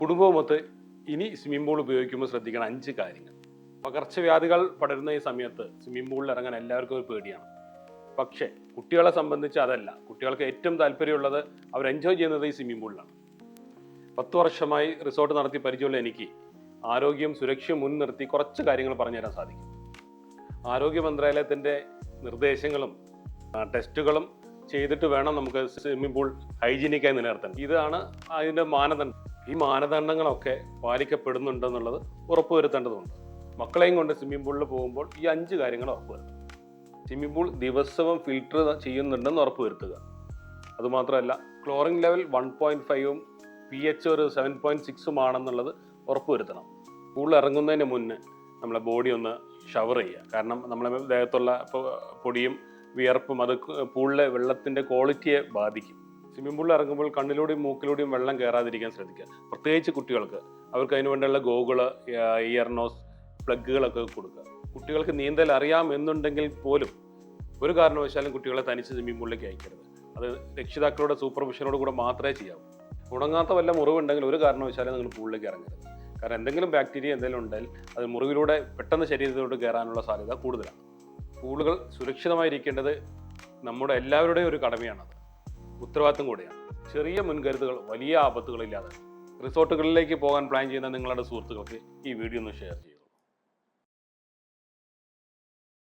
കുടുംബവുമൊത്ത് ഇനി swimming pool ഉപയോഗിക്കുമ്പോൾ ശ്രദ്ധിക്കണം 5 കാര്യങ്ങൾ. പകർച്ചവ്യാധികൾ പടരുന്ന ഈ സമയത്ത് സ്വിമ്മിംഗ് പൂളിൽ ഇറങ്ങാൻ എല്ലാവർക്കും ഒരു പേടിയാണ്. പക്ഷേ കുട്ടികളെ സംബന്ധിച്ച് അതല്ല. കുട്ടികൾക്ക് ഏറ്റവും താല്പര്യമുള്ളത് അവർ എൻജോയ് ചെയ്യുന്നത് ഈ സ്വിമ്മിംഗ് പൂളിലാണ്. 10 വർഷമായി റിസോർട്ട് നടത്തി പരിചയമുള്ള എനിക്ക് ആരോഗ്യം സുരക്ഷയും മുൻനിർത്തി കുറച്ച് കാര്യങ്ങൾ പറഞ്ഞുതരാൻ സാധിക്കും. ആരോഗ്യ മന്ത്രാലയത്തിൻ്റെ നിർദ്ദേശങ്ങളും ടെസ്റ്റുകളും ചെയ്തിട്ട് വേണം നമുക്ക് സ്വിമ്മിംഗ് പൂൾ ഹൈജീനിക്കായി നിലനിർത്താൻ. ഇതാണ് അതിൻ്റെ മാനദണ്ഡം. ഈ മാനദണ്ഡങ്ങളൊക്കെ പാലിക്കപ്പെടുന്നുണ്ടെന്നുള്ളത് ഉറപ്പുവരുത്തേണ്ടതുണ്ട്. മക്കളെയും കൊണ്ട് സ്വിമ്മിംഗ് പൂളിൽ പോകുമ്പോൾ ഈ 5 കാര്യങ്ങൾ ഉറപ്പുവരുത്തണം. സ്വിമ്മിംഗ് പൂൾ ദിവസവും ഫിൽട്ടർ ചെയ്യുന്നുണ്ടെന്ന് ഉറപ്പുവരുത്തുക. അതുമാത്രമല്ല ക്ലോറിൻ ലെവൽ 1.5ഉം pH ഒരു 7.6ഉം ആണെന്നുള്ളത് ഉറപ്പുവരുത്തണം. പൂളിൽ ഇറങ്ങുന്നതിന് മുന്നേ നമ്മളെ ബോഡി ഒന്ന് ഷവർ ചെയ്യുക. കാരണം നമ്മളെ ദേഹത്തുള്ള പൊടിയും വിയർപ്പും അത് പൂളിലെ വെള്ളത്തിൻ്റെ ക്വാളിറ്റിയെ ബാധിക്കും. സ്വിമ്മിംഗ് പൂളിൽ ഇറങ്ങുമ്പോൾ കണ്ണിലൂടെയും മൂക്കിലൂടെയും വെള്ളം കയറാതിരിക്കാൻ ശ്രദ്ധിക്കുക. പ്രത്യേകിച്ച് കുട്ടികൾക്ക് അവർക്ക് അതിന് വേണ്ടിയുള്ള ഗോഗിള്, ഇയർ നോസ് പ്ലഗുകളൊക്കെ കൊടുക്കുക. കുട്ടികൾക്ക് നീന്തൽ അറിയാം എന്നുണ്ടെങ്കിൽ പോലും ഒരു കാരണവശാലും കുട്ടികളെ തനിച്ച് സ്വിമ്മിംഗ് പൂളിലേക്ക് അയക്കരുത്. അത് രക്ഷിതാക്കളുടെ സൂപ്പർവിഷനോട് കൂടെ മാത്രമേ ചെയ്യാവൂ. ഉണങ്ങാത്ത വല്ല മുറിവുണ്ടെങ്കിൽ ഒരു കാരണവശാലും നിങ്ങൾ പൂളിലേക്ക് ഇറങ്ങരുത്. കാരണം എന്തെങ്കിലും ബാക്ടീരിയ എന്തെങ്കിലും ഉണ്ടെങ്കിൽ അത് മുറിവിലൂടെ പെട്ടെന്ന് ശരീരത്തിലോട്ട് കയറാനുള്ള സാധ്യത കൂടുതലാണ്. പൂളുകൾ സുരക്ഷിതമായിരിക്കേണ്ടത് നമ്മുടെ എല്ലാവരുടെയും ഒരു കടമയാണത്, ഉത്തരവാദിത്വം കൂടെയാണ്. ചെറിയ മുൻകരുതലുകൾ വലിയ ആപത്തുകളില്ലാതെ റിസോർട്ടുകളിലേക്ക് പോകാൻ പ്ലാൻ ചെയ്യുന്ന നിങ്ങളുടെ സുഹൃത്തുക്കൾക്ക് ഈ വീഡിയോ ഒന്ന് ഷെയർ ചെയ്യുക.